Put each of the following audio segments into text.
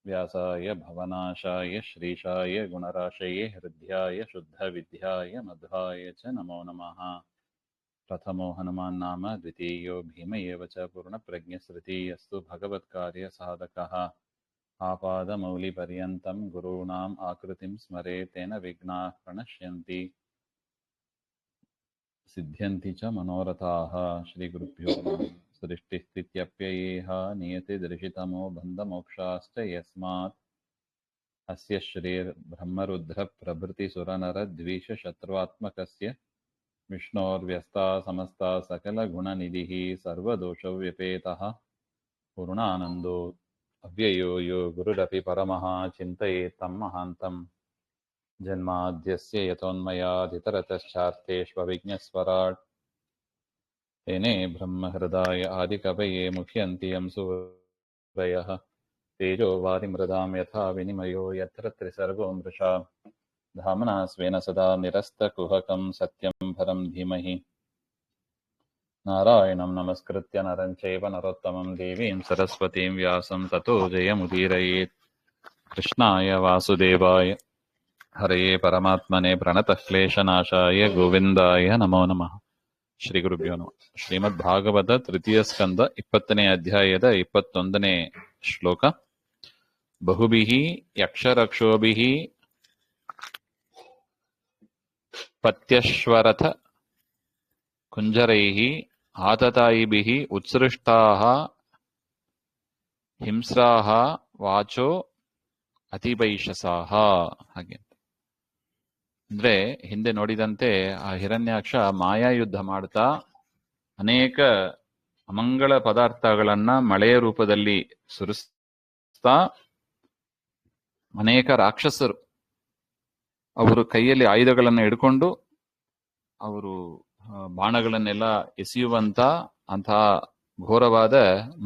व्यासाय भवनाशाय श्रीशाय गुणराशये हृद्याय शुद्धविद्याय मध्वाय च नमो नमः। प्रथमो हनुमान् नाम द्वितीयो भीम एव च पूर्णप्रज्ञस्मृति अस्तु भगवत्कार्यसाधकः। आपादमौलिपर्यन्तं गुरूणाम् आकृतिं स्मरेत् तेन विघ्नाः प्रणश्यन्ति सिद्ध्यन्ति च मनोरथाः। श्रीगुरुभ्यो नमः। सृष्टिस्थित्यप्ययेह नियतिदृशितमो बन्धमोक्षाश्च यस्मात् अस्य श्रीर्ब्रह्मरुद्रप्रभृतिसुरनरद्वीषशत्रुवात्मकस्य विष्णोर्व्यस्ता समस्ता सकलगुणनिधिः सर्वदोषव्यपेतः पूर्णानन्दो अव्ययो यो गुरुरपि परमः चिन्तयेत् तं महान्तम्। जन्माद्यस्य यतोन्मयाधितरतश्चार्थेष्वभिज्ञस्वराट् तेने ब्रह्महृदाय आदिकवये मुह्यन्ति यं सूरयः। तेजो वारिमृदां यथा विनिमयो यत्र त्रिसर्गो मृषा धाम्ना स्वेन सदा निरस्तकुहकं सत्यं परं धीमहि। नारायणं नमस्कृत्य नरं चैव नरोत्तमं देवीं सरस्वतीं व्यासं ततो जयमुदीरयेत्। कृष्णाय वासुदेवाय हरये परमात्मने प्रणतक्लेशनाशाय गोविन्दाय नमो नमः। ಶ್ರೀ ಗುರುಭ್ಯೋ ನಮಃ. ಶ್ರೀಮದ್ ಭಾಗವತ ತೃತೀಯ ಸ್ಕಂದ 20ನೇ ಅಧ್ಯಾಯದ 21ನೇ ಶ್ಲೋಕ. ಬಹುಭಿಃ ಯಕ್ಷರಕ್ಷೋಭಿಃ ಪತ್ಯಶ್ವರಥ ಕುಂಜರೈಃ ಆತತಾಯಿಭಿಃ ಉತ್ಸೃಷ್ಟಾಃ ಹಿಂಸ್ರಾಃ ವಾಚೋ ಅತಿವೈಷಸಾಃ. ಹಾಗೆ ಅಂದ್ರೆ ಹಿಂದೆ ನೋಡಿದಂತೆ ಆ ಹಿರಣ್ಯಾಕ್ಷ ಮಾಯಾಯುದ್ಧ ಮಾಡ್ತಾ ಅನೇಕ ಅಮಂಗಳ ಪದಾರ್ಥಗಳನ್ನ ಮಳೆಯ ರೂಪದಲ್ಲಿ ಸುರಿಸ್ತಾ ಅನೇಕ ರಾಕ್ಷಸರು ಅವರು ಕೈಯಲ್ಲಿ ಆಯುಧಗಳನ್ನು ಹಿಡ್ಕೊಂಡು ಅವರು ಬಾಣಗಳನ್ನೆಲ್ಲ ಎಸೆಯುವಂತ ಅಂತಹ ಘೋರವಾದ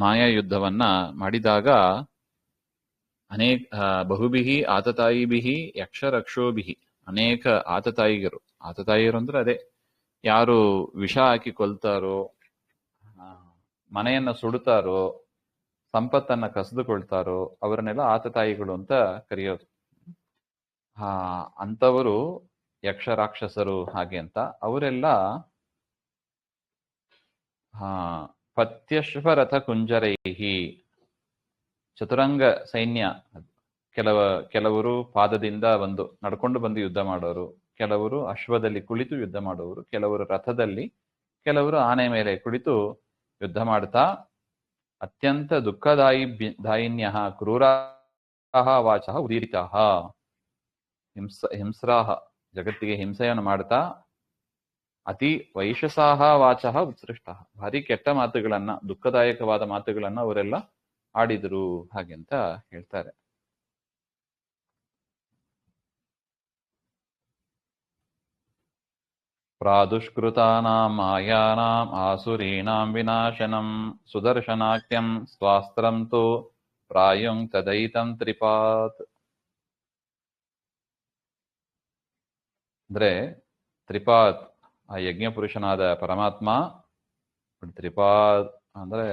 ಮಾಯಾಯುದ್ಧವನ್ನ ಮಾಡಿದಾಗ ಅನೇಕ ಬಹುಭಿಹಿ ಆತತಾಯಿಭಿಹಿ ಯಕ್ಷರಕ್ಷೋಭಿಹಿ ಅನೇಕ ಆತತಾಯಿಗರು ಅಂದ್ರೆ ಅದೇ ಯಾರು ವಿಷ ಹಾಕಿ ಕೊಲ್ತಾರೋ, ಮನೆಯನ್ನ ಸುಡುತ್ತಾರೋ, ಸಂಪತ್ತನ್ನ ಕಸಿದುಕೊಳ್ತಾರೋ ಅವರನ್ನೆಲ್ಲ ಆತತಾಯಿಗಳು ಅಂತ ಕರೆಯೋದು. ಅಂತವರು ಯಕ್ಷ ರಾಕ್ಷಸರು ಹಾಗೆ ಅಂತ. ಅವರೆಲ್ಲ ಪತ್ಯಶ್ವರಥ ಕುಂಜರೈಹಿ ಚತುರಂಗ ಸೈನ್ಯ. ಕೆಲವರು ಪಾದದಿಂದ ನಡ್ಕೊಂಡು ಬಂದು ಯುದ್ಧ ಮಾಡೋರು, ಕೆಲವರು ಅಶ್ವದಲ್ಲಿ ಕುಳಿತು ಯುದ್ಧ ಮಾಡೋರು, ಕೆಲವರು ರಥದಲ್ಲಿ, ಕೆಲವರು ಆನೆ ಮೇಲೆ ಕುಳಿತು ಯುದ್ಧ ಮಾಡ್ತಾ ಅತ್ಯಂತ ದಾಯಿನ್ಯ ಕ್ರೂರಾಹ ವಾಚಃ ಉದೀರಿತಾಃ ಹಿಂಸ್ರಾಹ ಜಗತ್ತಿಗೆ ಹಿಂಸೆಯನ್ನು ಮಾಡ್ತಾ ಅತಿ ವೈಷಸಾಹ ವಾಚಃ ಉತ್ಸೃಷ್ಟಃ ಭಾರಿ ಕೆಟ್ಟ ಮಾತುಗಳನ್ನ, ದುಃಖದಾಯಕವಾದ ಮಾತುಗಳನ್ನ ಅವರೆಲ್ಲ ಆಡಿದ್ರು ಹಾಗೆಂತ ಹೇಳ್ತಾರೆ. ಪ್ರಾದುಷ್ಕೃತಾನಾಂ ಮಾಯಾನಾಂ ಆಸುರೀಣಾಂ ವಿನಾಶನಂ ಸುದರ್ಶನಾಖ್ಯಂ ಸ್ವಾಸ್ತ್ರಂ ತು ಪ್ರಾಯುಂ ತದೈತಂ ತ್ರಿಪಾತ್. ಅಂದ್ರೆ ತ್ರಿಪಾತ್ ಆ ಯಜ್ಞ ಪುರುಷನಾದ ಪರಮಾತ್ಮ. ತ್ರಿಪಾತ್ ಅಂದ್ರೆ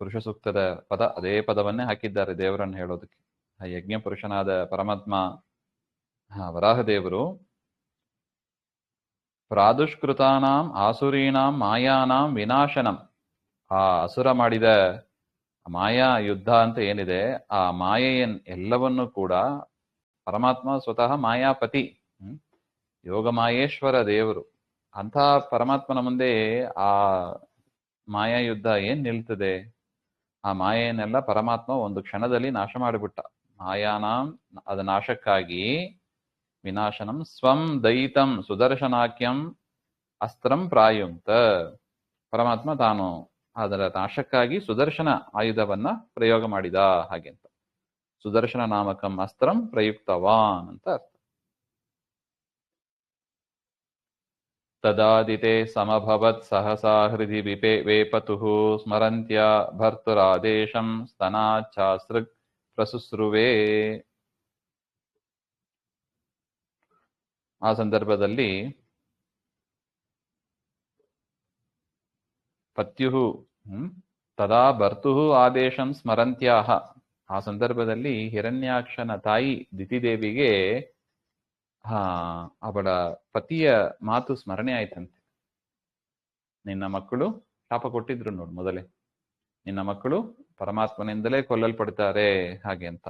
ಪುರುಷ ಸೂಕ್ತದ ಪದ, ಅದೇ ಪದವನ್ನೇ ಹಾಕಿದ್ದಾರೆ ದೇವರನ್ನು ಹೇಳೋದಕ್ಕೆ. ಆ ಯಜ್ಞ ಪುರುಷನಾದ ಪರಮಾತ್ಮ ವರಾಹದೇವರು ಪ್ರಾದುಷ್ಕೃತಾನಾಂ ಆಸುರೀಣಾಂ ಮಾಯಾನಾಂ ವಿನಾಶನಂ, ಆ ಅಸುರ ಮಾಡಿದ ಮಾಯಾ ಯುದ್ಧ ಅಂತ ಏನಿದೆ, ಆ ಮಾಯೆಯನ್ ಎಲ್ಲವನ್ನೂ ಕೂಡ ಪರಮಾತ್ಮ ಸ್ವತಃ ಮಾಯಾಪತಿ, ಯೋಗ ಮಾಯೇಶ್ವರ ದೇವರು. ಅಂಥ ಪರಮಾತ್ಮನ ಮುಂದೆ ಆ ಮಾಯಾ ಯುದ್ಧ ಏನ್ ನಿಲ್ತದೆ? ಆ ಮಾಯೆಯನ್ನೆಲ್ಲ ಪರಮಾತ್ಮ ಒಂದು ಕ್ಷಣದಲ್ಲಿ ನಾಶ ಮಾಡಿಬಿಟ್ಟ. ಮಾಯಾನಾಂ ಅದ ನಾಶಕ್ಕಾಗಿ ವಿನಾಶನಂ ಸ್ವಂ ದಯಿತಂ ಸುದರ್ಶನಾಖ್ಯಂ ಅಸ್ತ್ರಂ ಪ್ರಾಯುಂಕ್ತ, ಪರಮಾತ್ಮ ತಾನು ಅದರ ನಾಶಕ್ಕಾಗಿ ಸುದರ್ಶನ ಆಯುಧವನ್ನ ಪ್ರಯೋಗ ಮಾಡಿದ ಹಾಗೆಂತ. ಸುದರ್ಶನ ನಾಮಕಂ ಅಸ್ತ್ರಂ ಪ್ರಯುಕ್ತವಾನ್ ಅಂತ ಅರ್ಥ. ತದಾದಿತೆ ಸಮಭವತ್ ಸಹಸಾ ಹೃದಿ ವೇಪತುಃ ಸ್ಮರಂತ್ಯ ಭರ್ತುರಾದೇಶಂ ಸ್ತನಾಚ್ಛಾಸೃಕ್ ಪ್ರಸುಸ್ರುವೇ. ಆ ಸಂದರ್ಭದಲ್ಲಿ ಪತ್ಯುಹು ತದಾ ಭರ್ತುಃ ಆದೇಶಂ ಸ್ಮರಂತ್ಯಾಹ, ಆ ಸಂದರ್ಭದಲ್ಲಿ ಹಿರಣ್ಯಾಕ್ಷನ ತಾಯಿ ದಿತಿದೇವಿಗೆ ಅವಳ ಪತಿಯ ಮಾತು ಸ್ಮರಣೆ ಆಯ್ತಂತೆ. ನಿನ್ನ ಮಕ್ಕಳು ಶಾಪ ಕೊಟ್ಟಿದ್ರು ನೋಡು ಮೊದಲೇ, ನಿನ್ನ ಮಕ್ಕಳು ಪರಮಾತ್ಮನಿಂದಲೇ ಕೊಲ್ಲಲ್ಪಡ್ತಾರೆ ಹಾಗೆ ಅಂತ.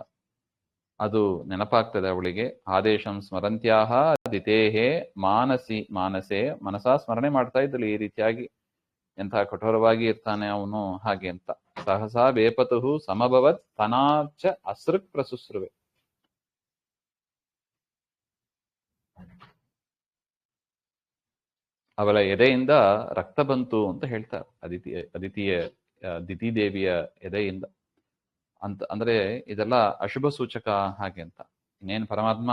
ಅದು ನೆನಪಾಗ್ತದೆ ಅವಳಿಗೆ. ಆದೇಶಂ ಸ್ಮರಂತ್ಯಾಹ ದಿತೇಹೇ ಮಾನಸೆ ಮನಸಾ ಸ್ಮರಣೆ ಮಾಡ್ತಾ ಇದ್ದಳು ಈ ರೀತಿಯಾಗಿ. ಎಂಥ ಕಠೋರವಾಗಿ ಇರ್ತಾನೆ ಅವನು ಹಾಗೆ ಅಂತ. ಸಹಸಾ ಬೇಪತುಹು ಸಮಭವತ್ ತನಾಚ ಅಸೃಕ್ ಪ್ರಸುಸ್ರುವೆ. ಅವಳ ಎದೆಯಿಂದ ರಕ್ತ ಬಂತು ಅಂತ ಹೇಳ್ತಾರೆ ದಿತಿದೇವಿಯ ಎದೆಯಿಂದ ಅಂತ. ಅಂದ್ರೆ ಇದೆಲ್ಲ ಅಶುಭ ಸೂಚಕ ಹಾಗೆ ಅಂತ. ಇನ್ನೇನು ಪರಮಾತ್ಮ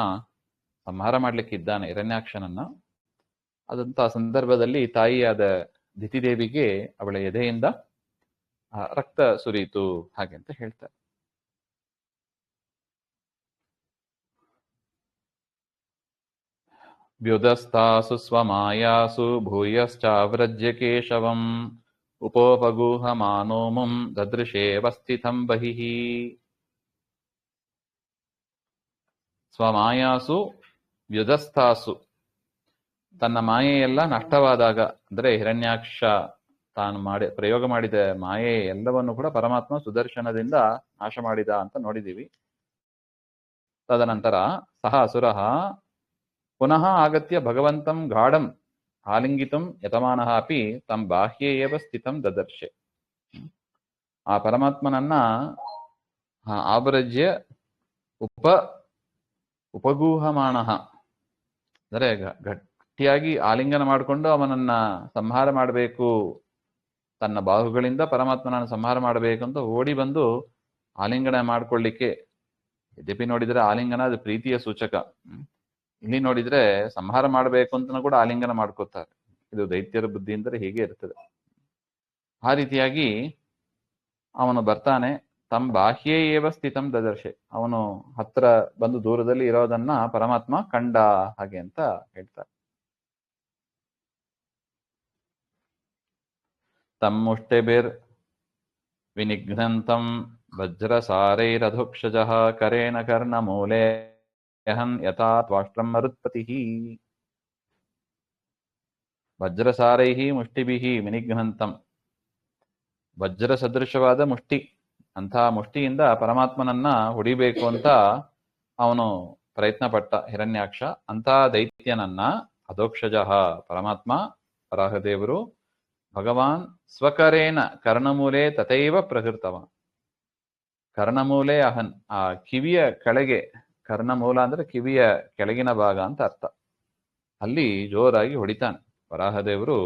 ಸಂಹಾರ ಮಾಡ್ಲಿಕ್ಕೆ ಇದ್ದಾನೆ ಹಿರಣ್ಯಾಕ್ಷನನ್ನ. ಅದಂತ ಸಂದರ್ಭದಲ್ಲಿ ತಾಯಿಯಾದ ದಿತಿದೇವಿಗೆ ಅವಳ ಎದೆಯಿಂದ ರಕ್ತ ಸುರಿಯಿತು ಹಾಗೆ ಅಂತ ಹೇಳ್ತಾರೆ. ವ್ಯುದಸ್ತಾಸು ಸ್ವಮಾಯಾಸು ಭೂಯಶ್ಚಾವ್ರಜ್ಯ ಕೇಶವಂ ಉಪೋಪಗೂಹಮಾನೋಮುಂ ದದೃಶೇವ ಸ್ಥಿತಂ ಬಹಿಃ. ಸ್ವಮಾಯಾಸು ವ್ಯುದಸ್ತಾಸು, ತನ್ನ ಮಾಯೆಯೆಲ್ಲ ನಷ್ಟವಾದಾಗ, ಅಂದ್ರೆ ಹಿರಣ್ಯಾಕ್ಷ ತಾನು ಪ್ರಯೋಗ ಮಾಡಿದ ಮಾಯೆ ಎಲ್ಲವನ್ನು ಕೂಡ ಪರಮಾತ್ಮ ಸುದರ್ಶನದಿಂದ ನಾಶ ಮಾಡಿದ ಅಂತ ನೋಡಿದೀವಿ. ತದನಂತರ ಸಹ ಅಸುರಃ ಪುನಃ ಆಗತ್ಯ ಭಗವಂತಂ ಗಾಢಂ ಆಲಿಂಗಿತಂ ಯತಮಾನಃ ಅಪಿ ತಂ ಬಾಹ್ಯೇ ಏವ ಸ್ಥಿತಂ ದದರ್ಶೆ. ಆ ಪರಮಾತ್ಮನನ್ನ ಆಭ್ರಜ್ಯ ಉಪಗೂಹಮಾನಃ, ಅಂದರೆ ಗಟ್ಟಿಯಾಗಿ ಆಲಿಂಗನ ಮಾಡಿಕೊಂಡು ಅವನನ್ನ ಸಂಹಾರ ಮಾಡಬೇಕು, ತನ್ನ ಬಾಹುಗಳಿಂದ ಪರಮಾತ್ಮನನ್ನು ಸಂಹಾರ ಮಾಡಬೇಕು ಅಂತ ಓಡಿ ಬಂದು ಆಲಿಂಗನ ಮಾಡ್ಕೊಳ್ಳಿಕ್ಕೆ. ಯದ್ಯಪಿ ನೋಡಿದ್ರೆ ಆಲಿಂಗನ ಅದು ಪ್ರೀತಿಯ ಸೂಚಕ, ಇಲ್ಲಿ ನೋಡಿದ್ರೆ ಸಂಹಾರ ಮಾಡಬೇಕು ಅಂತ ಕೂಡ ಆಲಿಂಗನ ಮಾಡ್ಕೋತಾರೆ. ಇದು ದೈತ್ಯರ ಬುದ್ಧಿ ಅಂದರೆ ಹೀಗೆ ಇರ್ತದೆ. ಆ ರೀತಿಯಾಗಿ ಅವನು ಬರ್ತಾನೆ. ತಂ ಬಾಹ್ಯೇ ಏವ ಸ್ಥಿತಂ ದದರ್ಶೆ, ಅವನು ಹತ್ರ ಬಂದು ದೂರದಲ್ಲಿ ಇರೋದನ್ನ ಪರಮಾತ್ಮ ಕಂಡ ಹಾಗೆ ಅಂತ ಹೇಳ್ತಾರೆ. ತಂ ಮುಷ್ಟೆಬಿರ್ ವಿನಿಘ್ನಂತಂ ವಜ್ರಸಾರೈರಧುಕ್ಷಜಃ ಕರೇಣ ಕರ್ಣಮೂಲೆ ಯಹನ್ ಯಥಾ ತ್ವಾಷ್ಟ್ರಂ ಮರುತ್ಪತಿಃ. ವಜ್ರಸಾರೈಹಿ ಮುಷ್ಟಿಭಿಃ ವಿನಿಘ್ನಂತಂ, ವಜ್ರ ಸದೃಶವಾದ ಮುಷ್ಟಿ, ಅಂಥ ಮುಷ್ಟಿಯಿಂದ ಪರಮಾತ್ಮನನ್ನ ಹೊಡಿಬೇಕು ಅಂತ ಅವನು ಪ್ರಯತ್ನ ಪಟ್ಟ ಹಿರಣ್ಯಾಕ್ಷ. ಅಂಥ ದೈತ್ಯನನ್ನ ಅಧೋಕ್ಷಜಃ ಪರಮಾತ್ಮ ವರಾಹದೇವರು ಭಗವಾನ್ ಸ್ವಕರೇನ ಕರ್ಣಮೂಲೆ ತಥೈವ ಪ್ರಹೃತವಾನ್. ಕರ್ಣಮೂಲೆ ಅಹನ್, ಆ ಕಿವಿಯ ಕೆಳಗೆ, ಕರ್ಣಮೂಲ ಅಂದ್ರೆ ಕಿವಿಯ ಕೆಳಗಿನ ಭಾಗ ಅಂತ ಅರ್ಥ, ಅಲ್ಲಿ ಜೋರಾಗಿ ಹೊಡಿತಾನೆ ವರಾಹದೇವರು.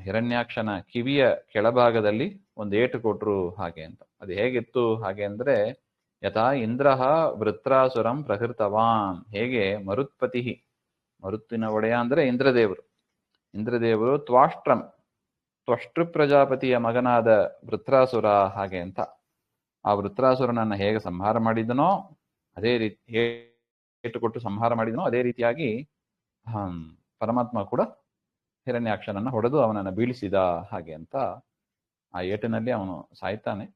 ಹಿರಣ್ಯಾಕ್ಷನ ಕಿವಿಯ ಕೆಳಭಾಗದಲ್ಲಿ ಒಂದು ಏಟು ಕೊಟ್ರು ಹಾಗೆ ಅಂತ. ಅದು ಹೇಗಿತ್ತು ಹಾಗೆ ಅಂದ್ರೆ ಯಥಾ ಇಂದ್ರಃ ವೃತ್ರಾಸುರಂ ಪ್ರಹೃತವಾನ್, ಹೇಗೆ ಮರುತ್ಪತಿ, ಮರುತ್ತಿನ ಒಡೆಯ ಅಂದ್ರೆ ಇಂದ್ರದೇವರು, ಇಂದ್ರದೇವರು ತ್ವಷ್ಟೃ ಪ್ರಜಾಪತಿಯ ಮಗನಾದ ವೃತ್ರಾಸುರ ಹಾಗೆ ಅಂತ. ಆ ವೃತ್ರಾಸುರನನ್ನ ಹೇಗೆ ಸಂಹಾರ ಮಾಡಿದನೋ ಅದೇ ರೀತಿ, ಏಟು ಕೊಟ್ಟು ಸಂಹಾರ ಮಾಡಿದನೋ ಅದೇ ರೀತಿಯಾಗಿ ಪರಮಾತ್ಮ ಕೂಡ ಹಿರಣ್ಯಾಕ್ಷನನ್ನ ಹೊಡೆದು ಅವನನ್ನ ಬೀಳಿಸಿದ ಹಾಗೆ ಅಂತ. ಆ ಏಟಿನಲ್ಲಿ ಅವನು ಸಾಯ್ತಾನೆ.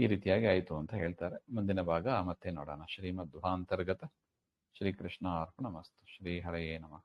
ಈ ರೀತಿಯಾಗಿ ಆಯಿತು ಅಂತ ಹೇಳ್ತಾರೆ. ಮುಂದಿನ ಭಾಗ ಮತ್ತೆ ನೋಡೋಣ. ಶ್ರೀಮದ್ ದುಹಾಂತರ್ಗತ ಶ್ರೀಕೃಷ್ಣ ಅರ್ಪಣಮಸ್ತು. ಶ್ರೀ ಹರಯೇ ನಮಃ.